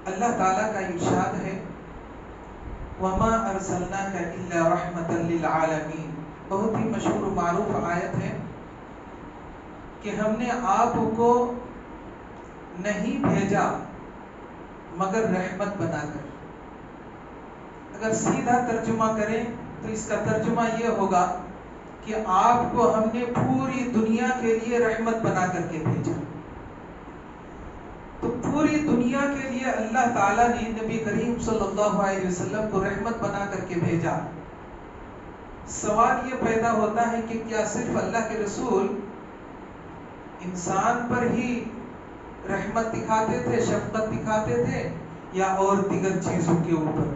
اللہ تعالیٰ کا ارشاد ہے وَمَا أَرْسَلْنَاكَ إِلَّا رَحْمَةً لِلْعَالَمِينَ، بہت ہی مشہور و معروف آیت ہے کہ ہم نے آپ کو نہیں بھیجا مگر رحمت بنا کر۔ اگر سیدھا ترجمہ کریں تو اس کا ترجمہ یہ ہوگا کہ آپ کو ہم نے پوری دنیا کے لیے رحمت بنا کر کے بھیجا۔ تو پوری دنیا کے لیے اللہ تعالیٰ نے نبی کریم صلی اللہ علیہ وسلم کو رحمت بنا کر کے بھیجا۔ سوال یہ پیدا ہوتا ہے کہ کیا صرف اللہ کے رسول انسان پر ہی رحمت دکھاتے تھے، شفقت دکھاتے تھے، یا اور دیگر چیزوں کے اوپر؟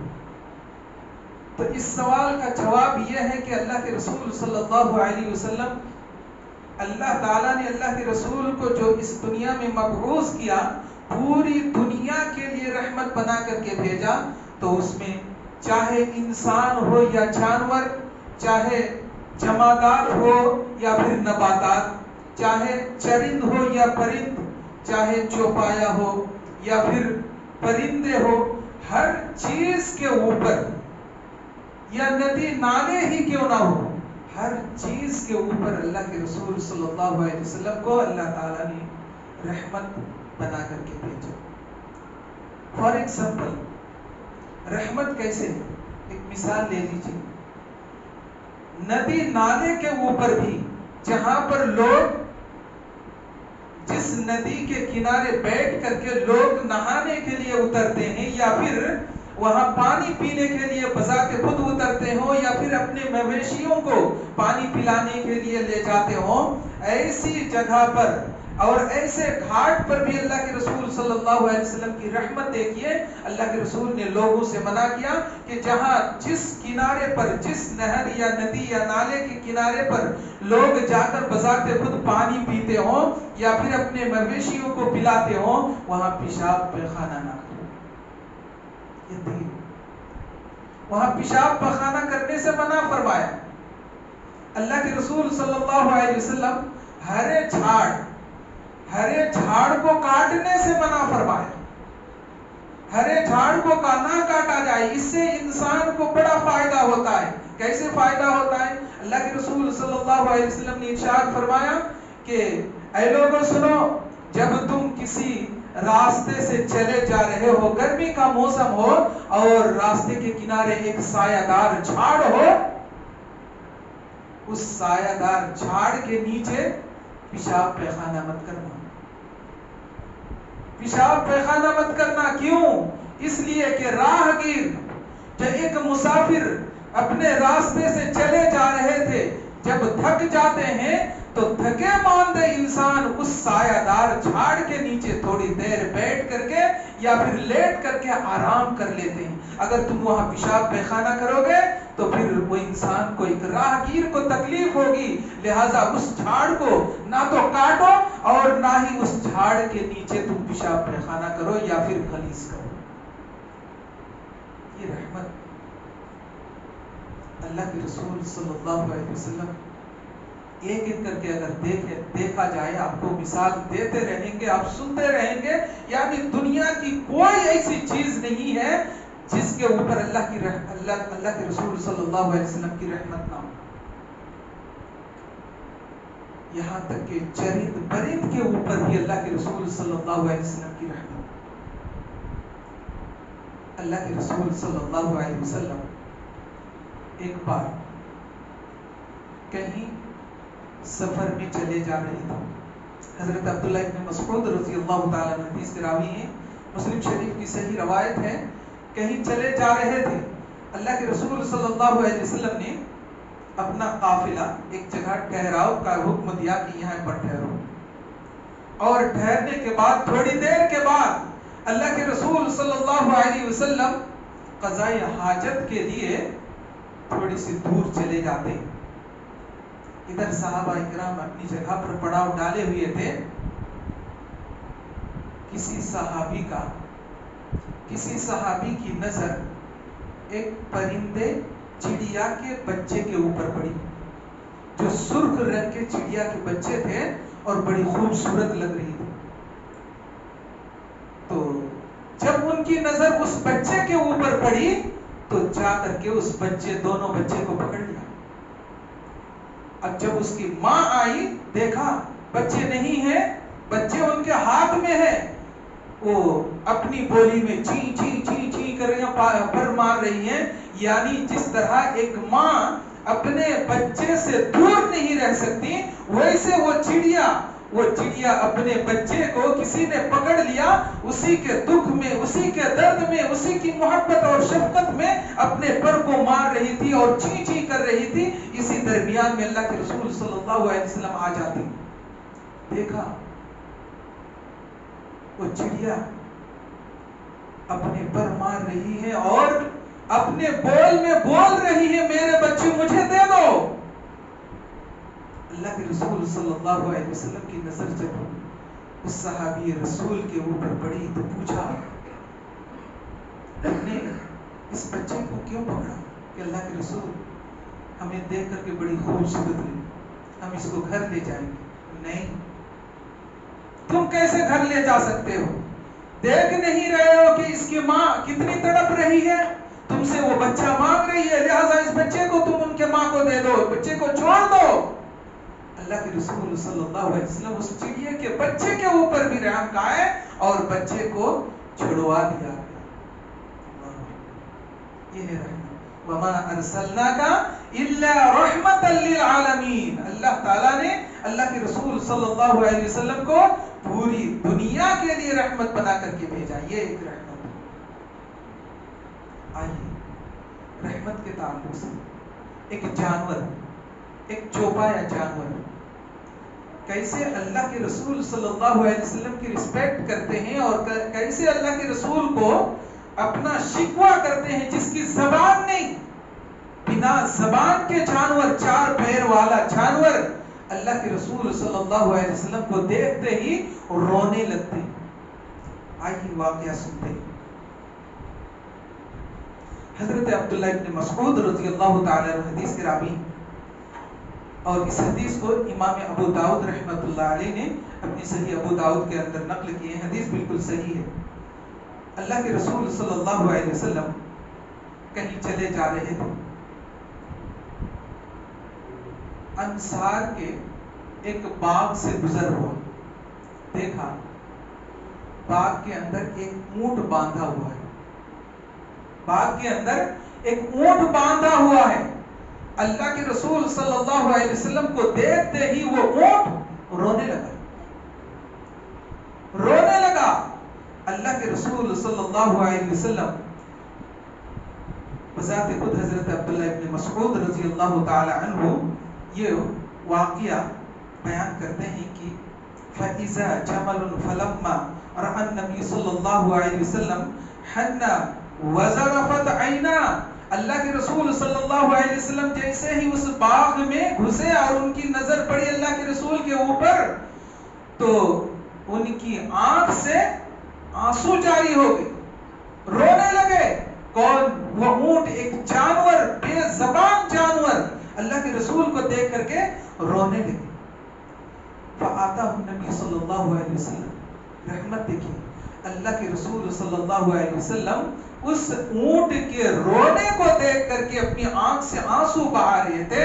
تو اس سوال کا جواب یہ ہے کہ اللہ کے رسول صلی اللہ علیہ وسلم، اللہ تعالیٰ نے اللہ کے رسول کو جو اس دنیا میں مبعوث کیا، پوری دنیا کے لیے رحمت بنا کر کے بھیجا۔ تو اس میں چاہے انسان ہو یا جانور، چاہے جمادات ہو یا پھر نباتات، چاہے چرند ہو یا پرند، چاہے چوپایا ہو یا پھر پرندے ہو، ہر چیز کے اوپر، یا ندی نالے ہی کیوں نہ ہو، ہر چیز کے اوپر اللہ کے رسول صلی اللہ علیہ وسلم کو اللہ تعالیٰ نے رحمت بنا کر کے بھیجا۔ فار ایگزامپل، رحمت کیسے؟ ایک مثال لے لیجیے، ندی نالے کے اوپر بھی جہاں پر لوگ، جس ندی کے کنارے بیٹھ کر کے لوگ نہانے کے لیے اترتے ہیں، یا پھر وہاں پانی پینے کے لیے بذات خود اترتے ہوں، یا پھر اپنے مویشیوں کو پانی پلانے کے لیے لے جاتے ہوں، ایسی جگہ پر اور ایسے گھاٹ پر بھی اللہ کے رسول صلی اللہ علیہ وسلم کی رحمت دیکھیے۔ اللہ کے رسول نے لوگوں سے منع کیا کہ جہاں جس کنارے پر، جس نہر یا ندی یا نالے کے کنارے پر لوگ جا کر بذات خود پانی پیتے ہوں یا پھر اپنے مویشیوں کو پلاتے ہوں، وہاں پیشاب پیخانہ نہ کریں۔ یہ دین، وہاں پیشاب پخانہ کرنے سے منع فرمایا۔ اللہ کے رسول صلی اللہ علیہ وسلم ہرے جھاڑ کو کاٹنے سے منع فرمایا۔ ہرے جھاڑ کو نہ کاٹا جائے، اس سے انسان کو بڑا فائدہ ہوتا ہے۔ کیسے فائدہ ہوتا ہے؟ اللہ کے رسول صلی اللہ علیہ وسلم نے ارشاد فرمایا کہ اے لوگوں سنو، جب تم کسی راستے سے چلے جا رہے ہو، گرمی کا موسم ہو اور راستے کے کنارے ایک سایہ دار جھاڑ ہو، اس سایہ دار جھاڑ کے نیچے پیشاب پیخانہ مت کرنا۔ پیشاب پیخانہ مت کرنا کیوں؟ اس لیے کہ راہگیر، جب ایک مسافر اپنے راستے سے چلے جا رہے تھے، جب تھک جاتے ہیں تو تھکے ماندے انسان اس سایہ دار جھاڑ کے نیچے تھوڑی دیر بیٹھ کر کے یا پھر لیٹ کر کے آرام کر لیتے ہیں۔ اگر تم وہاں پیشاب پیخانہ کرو گے تو پھر وہ انسان کو، ایک راہگیر کو تکلیف ہوگی، لہٰذا اس جھاڑ کو نہ تو کاٹو اور نہ ہی اس جھاڑ کے نیچے تم پیشاب پیخانہ کرو یا پھر خلیص کرو۔ یہ رحمت اللہ کے رسول صلی اللہ علیہ وسلم، ایک ایک کر کے اگر دیکھا جائے، آپ کو مثال دیتے رہیں گے، آپ سنتے رہیں گے، یعنی دنیا کی کوئی ایسی چیز نہیں ہے جس کے اوپر اللہ کے رسول صلی اللہ علیہ وسلم کی رحمت نہ ہو۔ یہاں تک کہ چرند پرند کے اوپر بھی اللہ کے رسول صلی اللہ علیہ وسلم کی رحمت۔ اللہ کے رسول صلی اللہ علیہ وسلم ایک بار کہیں سفر میں چلے جا رہے تھے۔ حضرت عبداللہ ابن مسعود رضی اللہ تعالیٰ عنہ حدیث کے راوی ہیں، مسلم شریف کی صحیح روایت ہے، کہیں چلے جا رہے تھے، اللہ کے رسول صلی اللہ علیہ وسلم نے اپنا قافلہ ایک جگہ ٹھہراؤ کا حکم دیا کہ یہاں پر ٹھہرو، اور ٹھہرنے کے بعد تھوڑی دیر کے بعد اللہ کے رسول صلی اللہ علیہ وسلم قضاء حاجت کے لیے تھوڑی سی دور چلے جاتے ہیں۔ ادھر صحابہ اکرام اپنی جگہ پر پڑاؤ ڈالے ہوئے تھے، کسی صحابی کی نظر ایک پرندے چڑیا کے بچے کے اوپر پڑی، جو سرخ رنگ کے چڑیا کے بچے تھے اور بڑی خوبصورت لگ رہی تھی۔ تو جب ان کی نظر اس بچے کے اوپر پڑی تو جا کر کے اس دونوں بچے کو پکڑ لیا. اب جب اس کی ماں آئی دیکھا بچے نہیں ہیں, بچے ان کے ہاتھ میں ہے, وہ اپنی بولی میں چی چی چی چی کر رہی ہیں, پر مار رہی ہیں. یعنی جس طرح ایک ماں اپنے بچے سے دور نہیں رہ سکتی, ویسے وہ چڑیا اپنے بچے کو کسی نے پکڑ لیا, اسی کے دکھ میں, اسی کے درد میں, اسی کی محبت اور شفقت میں اپنے پر کو مار رہی تھی اور چی چی کر رہی تھی. اسی درمیان میں اللہ کے رسول صلی اللہ علیہ وسلم آ جاتے, دیکھا وہ چڑیا اپنے پر مار رہی ہے اور اپنے بول میں بول رہی ہے میرے بچے مجھے دے دو. اللہ کے رسول صلی اللہ علیہ وسلم کی نظر جب اس صحابی رسول کے اوپر پڑی تو پوچھا, ہم نے اس بچے کو کیوں پکڑا؟ کہ اللہ کے رسول ہمیں دیکھ کر کے بڑی خوبصورت لگی, ہم اس کو گھر لے جائیں گے. نہیں, تم کیسے گھر لے جا سکتے ہو؟ دیکھ نہیں رہے ہو کہ اس کی ماں کتنی تڑپ رہی ہے, تم سے وہ بچہ مانگ رہی ہے, لہذا اس بچے کو تم ان کے ماں کو دے دو, بچے کو چھوڑ دو. اللہ کے رسول صلی اللہ علیہ وسلم اس چڑیے کے بچے کے اوپر بھی رحم کھائے اور بچے کو چھڑوا دیا. یہ ہے رحمت. وما ارسلناک الا رحمتا للعالمین. اللہ تعالیٰ نے اللہ کے رسول صلی اللہ علیہ وسلم کو پوری دنیا کے لیے رحمت بنا کر کے بھیجا. یہ ایک رحمت ہے. آئیے رحمت کے تعلق سے ایک جانور, ایک چوپایا جانور کیسے اللہ کے رسول صلی اللہ علیہ وسلم کی رسپیکٹ کرتے ہیں اور کیسے اللہ کے رسول کو اپنا شکوہ کرتے ہیں, جس کی زبان نہیں, بنا زبان کے جانور, 4 پیر والا جانور اللہ کے رسول صلی اللہ علیہ وسلم کو دیکھتے ہی رونے لگتے. آئیے واقعہ سنتے ہیں. حضرت عبداللہ ابن مسعود رضی اللہ تعالی عنہ حدیث کے راوی, اور اس حدیث کو امام ابو داؤد رحمۃ اللہ علیہ نے اپنی صحیح ابو داؤد کے اندر نقل کیے. حدیث بالکل صحیح ہے. اللہ کے رسول صلی اللہ علیہ وسلم کہیں چلے جا رہے تھے, انصار کے ایک باغ سے گزر ہوا, دیکھا باغ کے اندر ایک اونٹ باندھا ہوا ہے, باغ کے اندر ایک اونٹ باندھا ہوا ہے. اللہ کے رسول صلی اللہ علیہ وسلم کو دیکھتے ہی وہ اونٹ رونے لگا. اللہ کے رسول صلی اللہ علیہ وسلم بذات خود حضرت عبداللہ ابن مسعود رضی اللہ تعالی عنہ یہ واقعہ بیان کرتے ہیں کہ فَإِذَا جَمَلٌ فَلَمَّا رَأَى النَّبِيُّ صلی اللہ علیہ وسلم حَنَّ وَزَرَفَتْ عَيْنَا. اللہ کے رسول صلی اللہ علیہ وسلم جیسے ہی اس باغ میں گھسے اور ان کی نظر پڑی اللہ کے رسول کے اوپر تو ان کی آنکھ سے آنسو جاری ہو گئے, رونے لگے. کون؟ وہ اونٹ, ایک جانور, بے زبان جانور اللہ کے رسول کو دیکھ کر کے رونے لگے. فآتاہ النبی صلی اللہ علیہ وسلم, رحمت دیکھیے, اللہ کے رسول صلی اللہ علیہ وسلم اس اونٹ کے رونے کو دیکھ کر کے اپنی آنکھ سے آنسو بہا رہے تھے.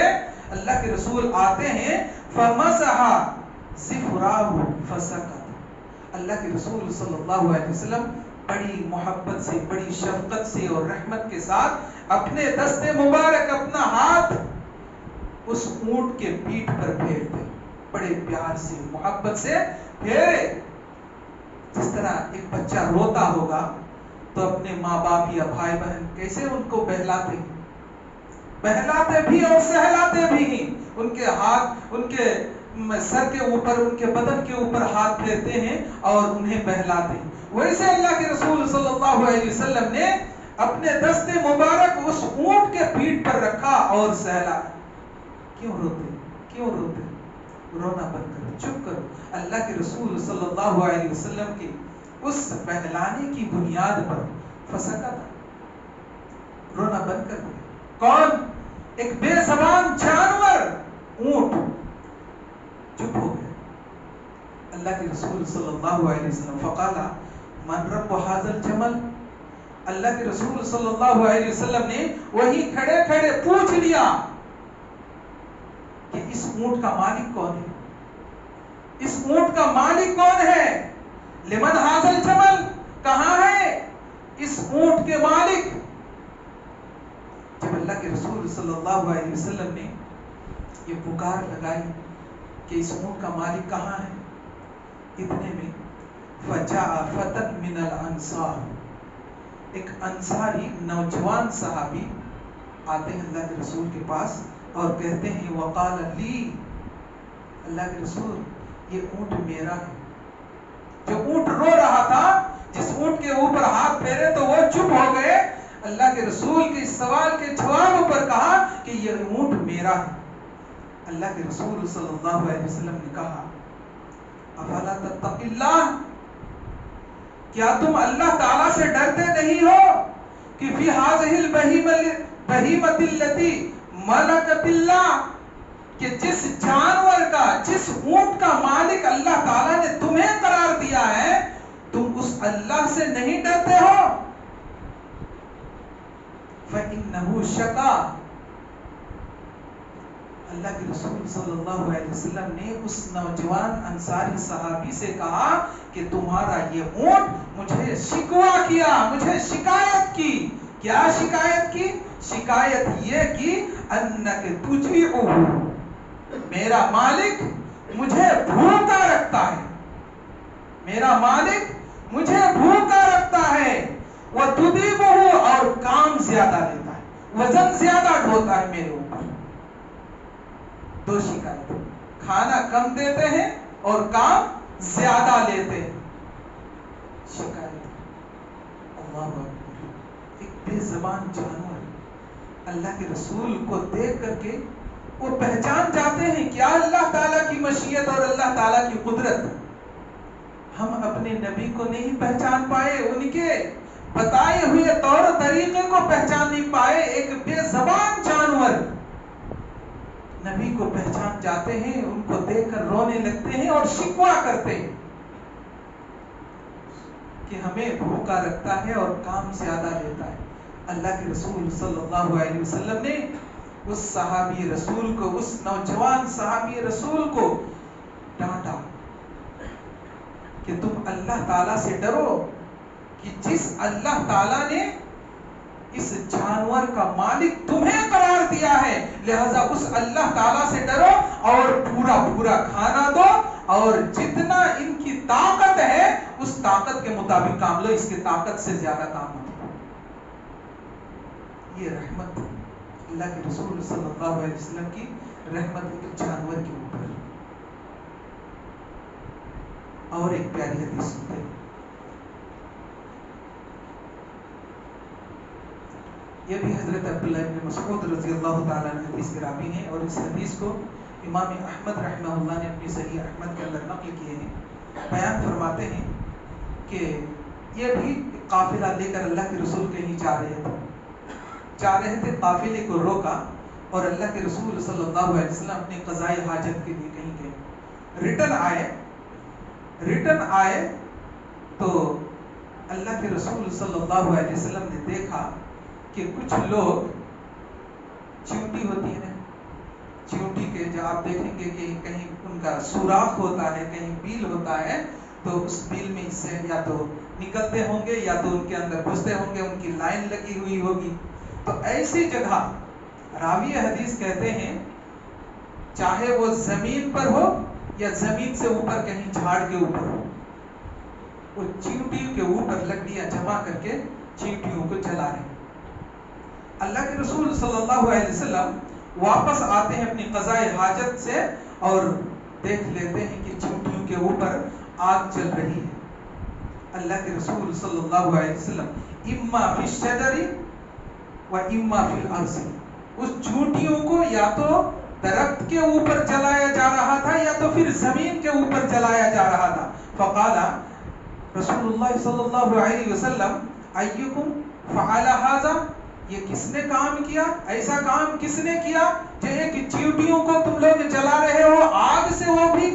اللہ کے رسول آتے ہیں, فمسح ظفراه فسكت. اللہ کے رسول صلی اللہ علیہ وسلم بڑی محبت سے, بڑی شفقت سے اور رحمت کے ساتھ اپنے دست مبارک, اپنا ہاتھ اس اونٹ کے پیٹھ پر پھیرتے, بڑے پیار سے, محبت سے پھیرے. جس طرح ایک بچہ روتا ہوگا تو اپنے ماں باپ یا بھائی بہن کیسے ان کو بہلاتے بھی اور سہلاتے بھی ہیں. ان کے ہاتھ, ان کے سر کے اوپر, ان کے بدن کے اوپر ہاتھ پھیرتے ہیں اور انہیں بہلاتے ہیں. ویسے اللہ کے رسول صلی اللہ علیہ وسلم نے اپنے دست مبارک اس اونٹ کے پیٹھ پر رکھا اور سہلا. کیوں روتے؟ رونا بند کرو, چپ کرو. اللہ کے رسول صلی اللہ علیہ وسلم کے اس بہلانے کی بنیاد پر فسکا تھا, رونا بند کر دیا. کون؟ ایک بے زبان جانور, اونٹ, چپ ہو گیا. اللہ کے رسول صلی اللہ علیہ وسلم فقالا من رب هذا الجمل, اللہ کے رسول صلی اللہ علیہ وسلم نے وہی کھڑے کھڑے پوچھ لیا کہ اس اونٹ کا مالک کون ہے؟ اس اونٹ کا مالک کون ہے؟ لمن حاصل جمل، کہاں ہے اس اونٹ کے مالک؟ جب اللہ کے رسول صلی اللہ علیہ وسلم نے یہ پکار لگائی کہ اس اونٹ کا مالک کہاں ہے، اتنے میں فجاء فتن من الانصار، ایک انصاری نوجوان صحابی آتے ہیں اللہ کے رسول کے پاس اور کہتے ہیں وقال لی، اللہ کے رسول یہ اونٹ میرا ہے۔ جو اونٹ رو رہا تھا، جس اونٹ کے اوپر ہاتھ پھیرے تو وہ چپ ہو گئے، اللہ کے رسول کے اس سوال کے جواب پر کہا کہ یہ اونٹ میرا ہے۔ اللہ کے رسول صلی اللہ علیہ وسلم نے کہا افلا تتق اللہ، کیا تم اللہ تعالیٰ سے ڈرتے نہیں ہو کہ فی ہذہ البہیمۃ التی ملکت اللہ، کہ جس جانور کا، جس اونٹ کا مالک اللہ تعالیٰ نے تمہیں قرار دیا ہے، تم اس اللہ سے نہیں ڈرتے ہو؟ فَإِنَّهُ شَكَا، اللہ کے رسول صلی اللہ علیہ وسلم نے اس نوجوان انصاری صحابی سے کہا کہ تمہارا یہ اونٹ مجھے شکوہ کیا، مجھے شکایت کی۔ کیا شکایت کی؟ شکایت یہ کی انک تجیعہ، میرا مالک مجھے بھوکا رکھتا ہے، میرا مالک مجھے بھوکا رکھتا ہے، وَتُدِیبُهُ، اور کام زیادہ لیتا ہے، وزن زیادہ ڈھوتا ہے میرے اوپر۔ دو شکایت، کھانا کم دیتے ہیں اور کام زیادہ لیتے ہیں۔ شکایت اللہ اکبر، ایک بے زبان جانور اللہ کے رسول کو دیکھ کر کے وہ پہچان جاتے ہیں کیا اللہ تعالیٰ کی مشیت اور اللہ تعالیٰ کی قدرت۔ ہم اپنے نبی کو نہیں پہچان پائے، ان کے بتائے ہوئے طور طریقے کو پہچان نہیں پائے، ایک بے زبان جانور نبی کو پہچان جاتے ہیں، ان کو دیکھ کر رونے لگتے ہیں اور شکوہ کرتے ہیں کہ ہمیں بھوکا رکھتا ہے اور کام زیادہ لیتا ہے۔ اللہ کے رسول صلی اللہ علیہ وسلم نے اس صحابی رسول کو، اس نوجوان صحابی رسول کو ڈانٹا کہ تم اللہ تعالیٰ سے ڈرو، کہ جس اللہ تعالیٰ نے اس جانور کا مالک تمہیں قرار دیا ہے، لہذا اس اللہ تعالیٰ سے ڈرو اور پورا پورا کھانا دو، اور جتنا ان کی طاقت ہے اس طاقت کے مطابق کام لو، اس کی طاقت سے زیادہ کام مت لو۔ یہ رحمت اللہ کے رسول صلی اللہ علیہ وسلم کی رحمت ایک جانور کے اوپر۔ اور ایک پیاری حدیث سنتے ہیں، یہ بھی حضرت عبداللہ بن مسعود رضی اللہ تعالیٰ عنہ حدیث کے راوی ہیں، اور اس حدیث کو امام احمد رحمہ اللہ نے اپنی صحیح احمد کے اندر نقل کیے ہیں۔ بیان فرماتے ہیں کہ یہ بھی قافلہ لے کر اللہ کے رسول کہیں جا رہے تھے، قافلے کو روکا اور اللہ کے رسول صلی اللہ علیہ وسلم اپنے قضاء حاجت کے لیے کہیں گئے، ریٹرن آئے تو اللہ کے رسول صلی اللہ علیہ وسلم نے دیکھا کہ کچھ لوگ، چیونٹی ہوتی ہے، چیونٹی کے جو آپ دیکھیں گے کہ کہیں ان کا سوراخ ہوتا ہے، کہیں بیل ہوتا ہے، تو اس بیل میں سے یا تو نکلتے ہوں گے یا تو ان کے اندر گھستے ہوں گے، ان کی لائن لگی ہوئی ہوگی۔ تو ایسی جگہ راوی حدیث کہتے ہیں چاہے وہ زمین پر ہو یا زمین سے اوپر کہیں جھاڑ کے اوپر ہو، وہ چیونٹیوں کے اوپر لکڑیاں جمع کر کے چیونٹیوں کو جلا رہے ہیں۔ اللہ کے رسول صلی اللہ علیہ وسلم واپس آتے ہیں اپنی قضاء حاجت سے اور دیکھ لیتے ہیں کہ چیونٹیوں کے اوپر آگ چل رہی ہے۔ اللہ کے رسول صلی اللہ علیہ وسلم اما فی الشجر و اما فی الارض، اس چیونٹیوں کو یا تو درخت کے اوپر جلایا جا رہا تھا یا تو پھر زمین کے اوپر جلایا جا رہا تھا۔ فقال رسول اللہ صلی اللہ علیہ وسلم ایکم فعل ھذا، یہ کس نے کام کیا، ایسا کام کس نے کیا جو ایک چیونٹیوں کو تم لوگ جلا رہے ہو آگ سے، وہ بھی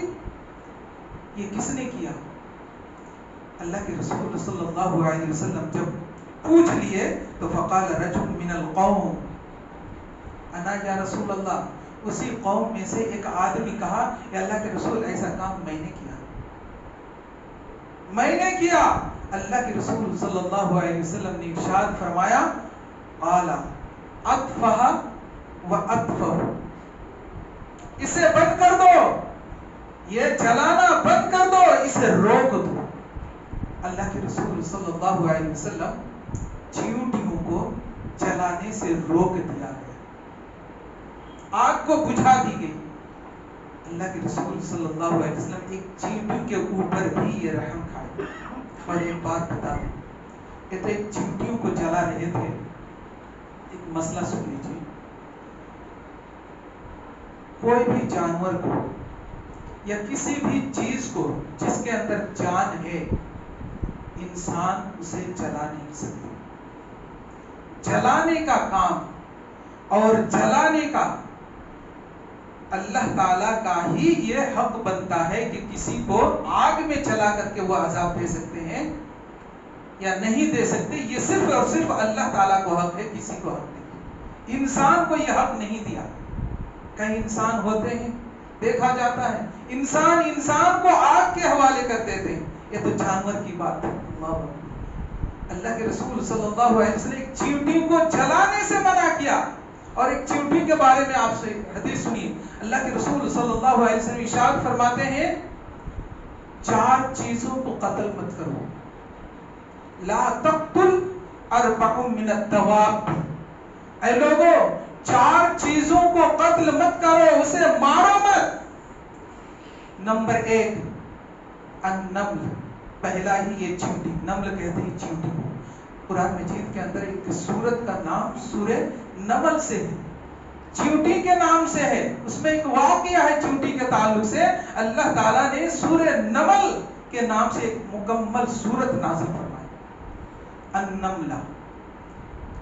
یہ کس نے کیا؟ اللہ کے رسول صلی اللہ علیہ وسلم جب پوچھ لیے تو فقال رجل من القوم انا یا رسول اللہ، اسی قوم میں سے ایک آدمی کہا کہ اللہ کے رسول ایسا کام میں نے کیا، میں نے کیا۔ اللہ کے رسول صلی اللہ علیہ وسلم نے ارشاد فرمایا قال اطفہ و اطفہ، اسے بند کر دو، یہ جلانا بند کر دو، اسے روک دو۔ اللہ کے رسول صلی اللہ علیہ وسلم چیونٹیوں کو جلانے سے روک دیا گیا، آگ کو بجھا دی گئی۔ اللہ کے رسول صلی اللہ علیہ وسلم ایک چیونٹی کے اوپر بھی یہ رحم کھائے۔ اور ایک بات بتا دوں، کہ تو ایک چیونٹیوں کو جلا رہے تھے، ایک مسئلہ سن لیجیے، کوئی بھی جانور کو یا کسی بھی چیز کو جس کے اندر جان ہے، انسان اسے جلا نہیں سکتے۔ جلانے کا کام اور جلانے کا اللہ تعالیٰ کا ہی یہ حق بنتا ہے کہ کسی کو آگ میں جلا کر کے وہ عذاب دے سکتے ہیں یا نہیں دے سکتے، یہ صرف اور صرف اللہ تعالیٰ کو حق ہے، کسی کو حق نہیں۔ انسان کو یہ حق نہیں دیا۔ کئی انسان ہوتے ہیں، دیکھا جاتا ہے انسان کو آگ کے حوالے کر دیتے ہیں، یہ تو جانور کی بات ہے۔ اللہ کے رسول صلی اللہ علیہ وسلم نے ایک چیونٹی کو جلانے سے منع کیا۔ اور ایک چیونٹی کے بارے میں آپ سے حدیث سنیے، اللہ کے رسول صلی اللہ علیہ وسلم ارشاد فرماتے ہیں 4 چیزوں کو قتل مت کرو، لا تقتل 4 من الدواب، اے لوگوں 4 چیزوں کو قتل مت کرو، اسے مارو مت۔ نمبر 1 النمل، پہلا ہی یہ چیونٹی، نمل کہتے ہیں چیونٹی کو۔ قرآن مجید کے اندر ایک سورت کا نام سورہ نمل سے ہے، چیونٹی کے نام سے ہے، اس میں ایک واقعہ ہے چیونٹی کے تعلق سے۔ اللہ تعالیٰ نے سورہ نمل کے نام سے ایک مکمل سورت نازل فرمائی۔ النملہ،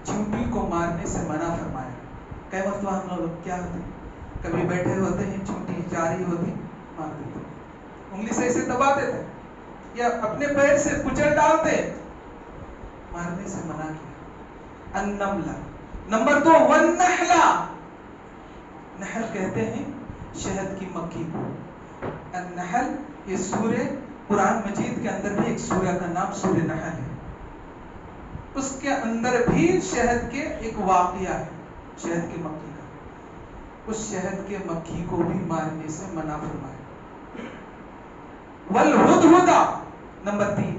چیونٹی کو مارنے سے منع فرمایا۔ کئی مرتبہ ہم لوگ کیا ہوتے ہیں، کبھی بیٹھے ہوتے ہیں، چیونٹی جا رہی ہوتی، مار دیتے، انگلی سے اسے دبا دیتے یا اپنے پیر سے کچل ڈالتے، مارنے سے منع کیا۔ النملہ۔ نمبر 2 والنحلہ، نحل کہتے ہیں شہد کی مکھی کو۔ النحل، یہ سورہ قرآن مجید کے اندر بھی ایک سورہ کا نام سورہ نحل ہے، اس کے اندر بھی شہد کے ایک واقعہ ہے، شہد کی مکھی کا، اس شہد کے مکھی کو بھی مارنے سے منع فرمایا۔ والہدہدہ، نمبر 3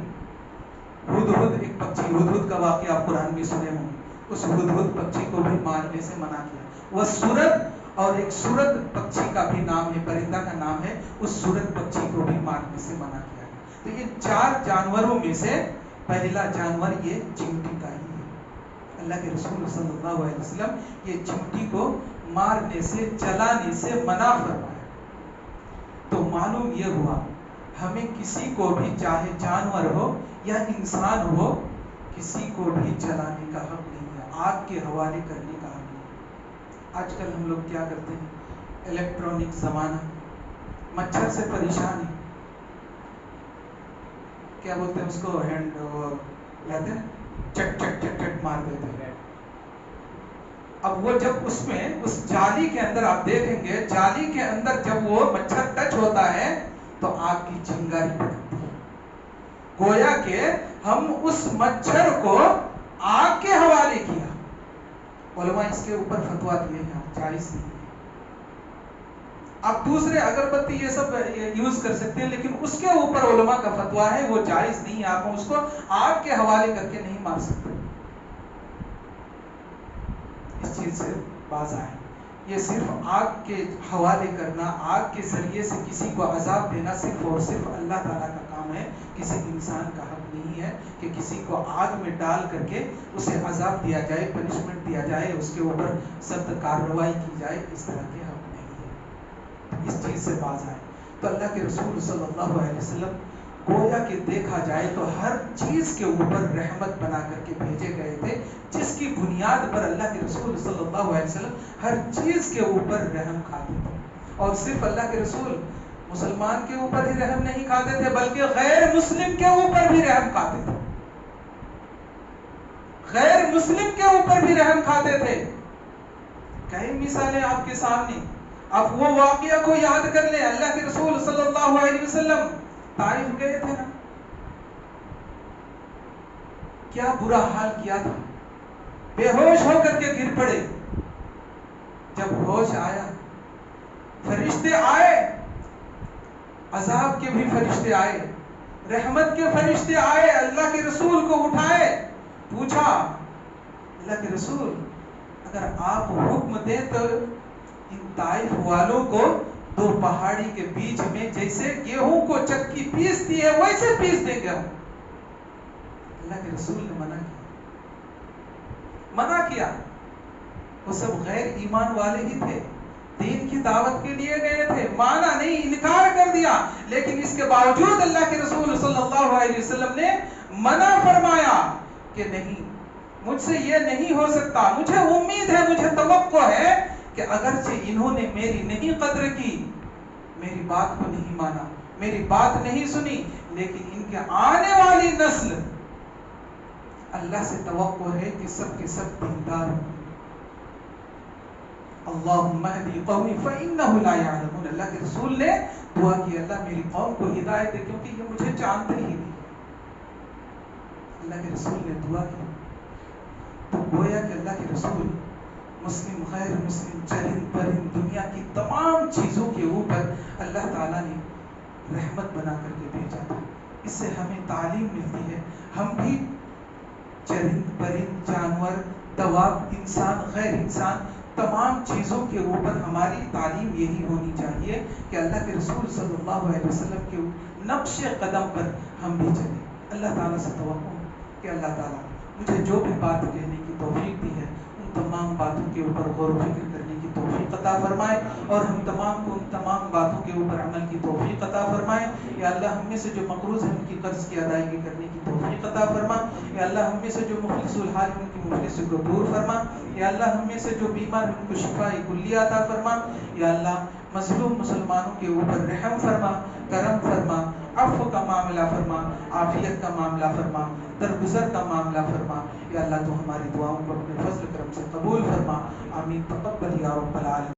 ہدہد، ایک پکچھی، ہدہد کا واقعہ آپ قرآن میں سنے ہوں، اس ہدہد پکچھی کو بھی مارنے سے منع کیا۔ والسرد، اور ایک سرد پکچھی کا بھی نام ہے، پرندہ کا نام ہے، اس سرد پکچھی کو بھی مارنے سے منع کیا۔ تو یہ 4 جانوروں میں سے پہلا جانور یہ چیونٹی کا ہی ہے۔ اللہ کے رسول صلی اللہ علیہ وسلم یہ چیونٹی کو مارنے سے، جلانے سے منع فرمایا۔ تو معلوم یہ ہوا ہمیں کسی کو بھی، چاہے جانور ہو یا انسان ہو، کسی کو بھی جلانے کا حق نہیں ہے، آگ کے حوالے کرنے کا حق نہیں ہے۔ آج کل ہم لوگ کیا کرتے ہیں، الیکٹرانک زمانہ، مچھر سے پریشان ہے، کیا بولتے ہیں اس کو، ہینڈ لیتے ہیں، چٹ چٹ چٹ چٹ مار دیتے ہیں۔ اب وہ جب اس میں، اس جالی کے اندر آپ دیکھیں گے، جالی کے اندر جب وہ مچھر ٹچ ہوتا ہے تو آگ کی چنگاری پڑتی ہے، گویا کہ ہم اس مچھر کو آگ کے حوالے کیا۔ علماء اس کے اوپر فتویٰ دیے ہیں، جائز نہیں ہے۔ آپ دوسرے اگربتی یہ سب یوز کر سکتے ہیں، لیکن اس کے اوپر علماء کا فتویٰ ہے وہ جائز نہیں ہے، آپ اس کو آگ کے حوالے کر کے نہیں مار سکتے۔ اس چیز سے باز آئیں، یہ صرف آگ کے حوالے کرنا، آگ کے ذریعے سے کسی کو عذاب دینا صرف اور صرف اللہ تعالیٰ کا کام ہے، کسی انسان کا حق نہیں ہے کہ کسی کو آگ میں ڈال کر کے اسے عذاب دیا جائے، پنشمنٹ دیا جائے، اس کے اوپر سخت کارروائی کی جائے، اس طرح کے حق نہیں ہے۔ اس چیز سے باز آئیں۔ تو اللہ کے رسول صلی اللہ علیہ وسلم گویا کہ دیکھا جائے تو ہر چیز کے اوپر رحمت بنا کر کے بھیجے گئے تھے، جس کی بنیاد پر اللہ کے رسول صلی اللہ علیہ وسلم ہر چیز کے اوپر رحم کھاتے تھے۔ اور صرف اللہ کے رسول مسلمان کے اوپر ہی رحم نہیں کھاتے تھے، بلکہ غیر مسلم کے اوپر بھی رحم کھاتے تھے۔ غیر مسلم کے اوپر بھی رحم کھاتے تھے. کئی مثالیں آپ کے سامنے. اب وہ واقعہ کو یاد کر لیں. اللہ کے رسول صلی اللہ علیہ وسلم طائف گئے تھے نا, کیا برا حال کیا تھا, بے ہوش ہو کر کے گر پڑے. جب ہوش آیا, فرشتے آئے, عذاب کے بھی فرشتے آئے, رحمت کے فرشتے آئے, اللہ کے رسول کو اٹھائے. پوچھا اللہ کے رسول اگر آپ حکم دیں تو ان طائف والوں کو دو پہاڑی کے بیچ میں جیسے گیہوں کو چکی پیستی ہے ویسے پیس دیں گے ہم. اللہ کے رسول نے منع کیا. وہ سب غیر ایمان والے ہی تھے, دین کی دعوت کے لیے گئے تھے, مانا نہیں, انکار کر دیا. لیکن اس کے باوجود اللہ کے رسول صلی اللہ علیہ وسلم نے منع فرمایا کہ نہیں, مجھ سے یہ نہیں ہو سکتا. مجھے امید ہے, مجھے توقع ہے کہ اگرچہ انہوں نے میری نہیں قدر کی, میری بات کو نہیں مانا, میری بات نہیں سنی, لیکن ان کے آنے والی نسل اللہ سے توقع ہے کہ سب کے سب دیندار ہوں. اللہم اہدی قومی فإنہ لا یعلمون. اللہ کے رسول نے دعا کی, اللہ میری قوم کو ہدایت دے کیونکہ یہ مجھے جانتے ہی نہیں. اللہ کے رسول نے دعا کی. تو گویا کہ اللہ کے رسول مسلم غیر مسلم چرند پرند دنیا کی تمام چیزوں کے اوپر اللہ تعالیٰ نے رحمت بنا کر کے بھیجا تھا. اس سے ہمیں تعلیم ملتی ہے. ہم بھی چرند پرند جانور دواب انسان غیر انسان تمام چیزوں کے اوپر ہماری تعلیم یہی ہونی چاہیے کہ اللہ کے رسول صلی اللہ علیہ وسلم کے نقش قدم پر ہم بھی چلیں. اللہ تعالیٰ سے توقع کہ اللہ تعالیٰ مجھے جو بھی بات کہنے کی توفیق دی ہے ان تمام باتوں کے اوپر غور و فکر کرنے کی توفیق عطا فرمائے, اور ہم تمام کو ان تمام باتوں کے اوپر عمل کی توفیق عطا فرمائے. یا اللہ ہم میں سے جو مقروض ہیں ان کی قرض کی ادائیگی کرنے کی توفیق عطا فرما. یا اللہ ہم میں سے جو مفلس الحال ہیں ان کی مفلسی کو دور فرما. یا اللہ ہم میں سے جو بیمار ہیں ان کو شفاء کلیہ عطا فرما. یا اللہ مظلوم مسلمانوں کے اوپر رحم فرما, کرم فرما, عفو کا معاملہ فرما, عافیت کا معاملہ فرما, درگزر کا معاملہ فرما. یا اللہ تو ہماری دعاؤں کو اپنے فضل کرم سے قبول فرما. آمین. تقبل یا رب العالمین.